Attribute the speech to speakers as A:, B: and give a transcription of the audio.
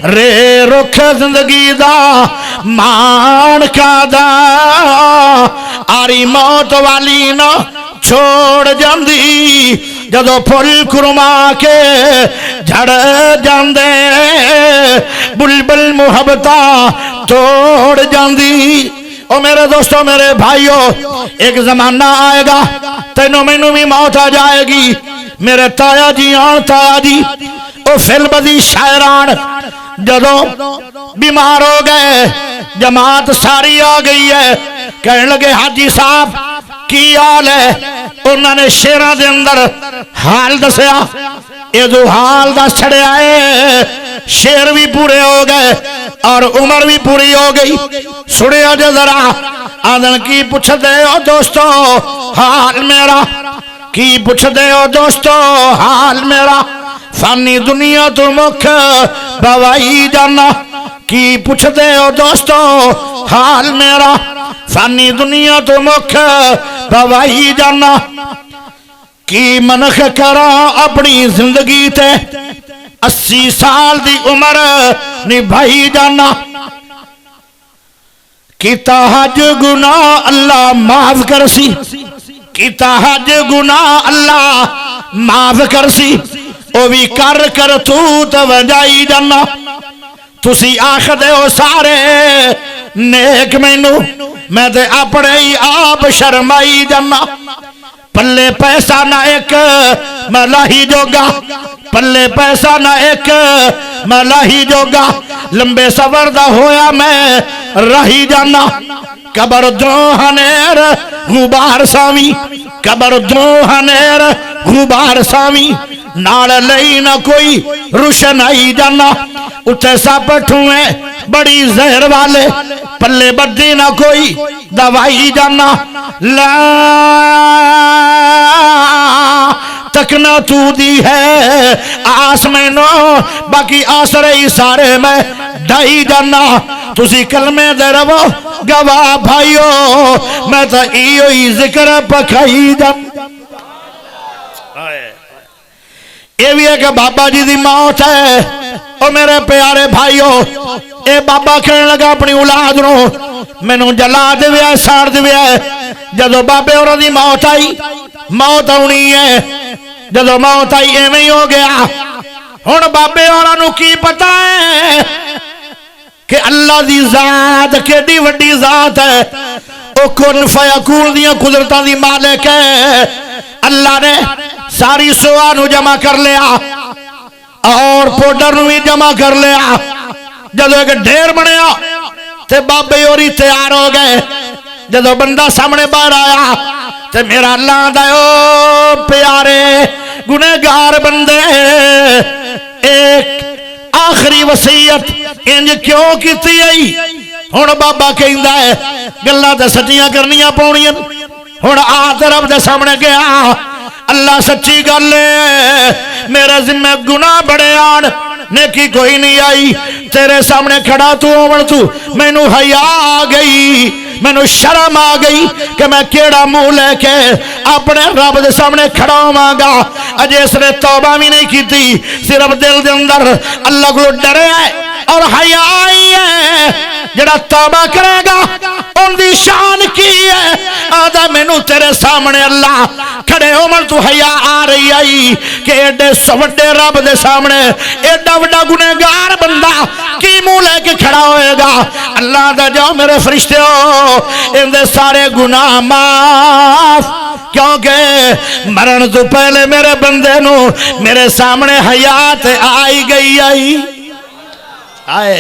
A: रे रुख जिंदगी दा मान कादा आरी मौत वाली ना छोड़ जांदी जदों फुल कुरमा के झड़ जांदे बुलबुल मुहब्बता तोड़ जांदी। ओ मेरे दोस्तों मेरे भाइयों एक जमाना आएगा तेनों मैनू भी मौत आ जाएगी। मेरे ताया जी आन ताया जी ओ फिलबदी शायरान जदों बीमार हो गए जमात सारी आ गई है कहने लगे हाजी साहब की हाल है। उन्होंने शेरां दे अंदर हाल दसिया ये हाल दस छड़िया है शेर भी पूरे हो गए और उम्र भी पूरी हो गई। सुनिया जो जरा आदन की पुछदे हो दोस्तों हाल मेरा की पुछदे हो दोस्तों हाल मेरा फानी दुनिया तो मुख बवाई जाना की पुछदे हो दोस्तों हाल मेरा फानी दुनिया तो मुख बवाई जाना की मनख करा अपनी जिंदगी ते 80 साल दी उम्र निभाई जाना किता हज गुनाह अल्लाह माफ कर सी किता हज गुनाह अल्लाह माफ कर सी ओ भी कर तू तो वजाई जाना। तुसी आखदे हो सारे नेक मैनू मैं ते अपने ही आप शर्माई जाना। पल्ले पैसा ना एक मैं लाही जोगा पल्ले पैसा ना एक मैं लाही जोगा लंबे सफर दा होया मैं रही जाना। कबर दो हनेर गुबार सावी कबर दो हनेर गुबार सावी नाल लई ना कोई रुशनाई जाना। उठे सप ठुए बड़ी जहर वाले पल्ले बद्दी ना कोई दवाई जाना। ला तकना तू दी है आस मैनो बाकी आस रही सारे मैं ढाई जाना। तुसी कलमे दे रवो गवाह भाइयो मैं तो इयो ही जिक्र पखाई जाना। ये भी है कि बाबा जी की मौत है। ओ मेरे प्यारे भाइयों ए बाबा कहने लगा अपनी औलाद नो मैनू जला देवे साड़ देवे जदों बाबे और दी मौत आई मौत आनी है जदों मौत आई एवं ही हो गया। हुण बाबे और की पता है कि अल्लाह दी जात केडी वड्डी जात है ओ कुन फयकून दी कुदरतां दी मालिक है। अल्लाह ने सारी सुआ नू जमा कर लिया और पाउडर नू भी जमा कर लिया। जदों एक ढेर बनया ते बाबे और ही तैयार हो गए। जदों बंदा सामने बाहर आया ते मेरा अल्लाह दा ओ प्यारे गुनहगार बंदे एक आखिरी वसीयत इंज क्यों कीती आई। हुण बाबा कहंदा है गल्लां ते सच्चियां करनियां पौणियां। हुण आ ते रब दे सामने गया अल्लाह सच्ची गल है मेरे जिम्मे गुनाह बड़े आन नेकी कोई नहीं आई तेरे सामने खड़ा तू होवन तू मैनू हया आ गई मैनू शर्म आ गई कि मैं केड़ा मुंह लेके अपने रब दे सामने खड़ा होवांगा। अजे इसने तौबा भी नहीं की सिर्फ दिल दे अंदर अल्लाह को डरे है और हया आई है। जड़ा तौबा करेगा उनकी शान की है आदा मैनू तेरे सामने अल्लाह खड़े होवन तू हया आ रही आई कि एडे वड्डे रब दे सामने एडा वड्डा गुनहगार बंदा की मुंह लेके खड़ा होएगा। अल्लाह दा जाओ मेरे फरिश्ते इनके सारे गुनाह माफ क्योंकि मरण तो पहले मेरे बंदे नू मेरे सामने हयात आई गई आई आए।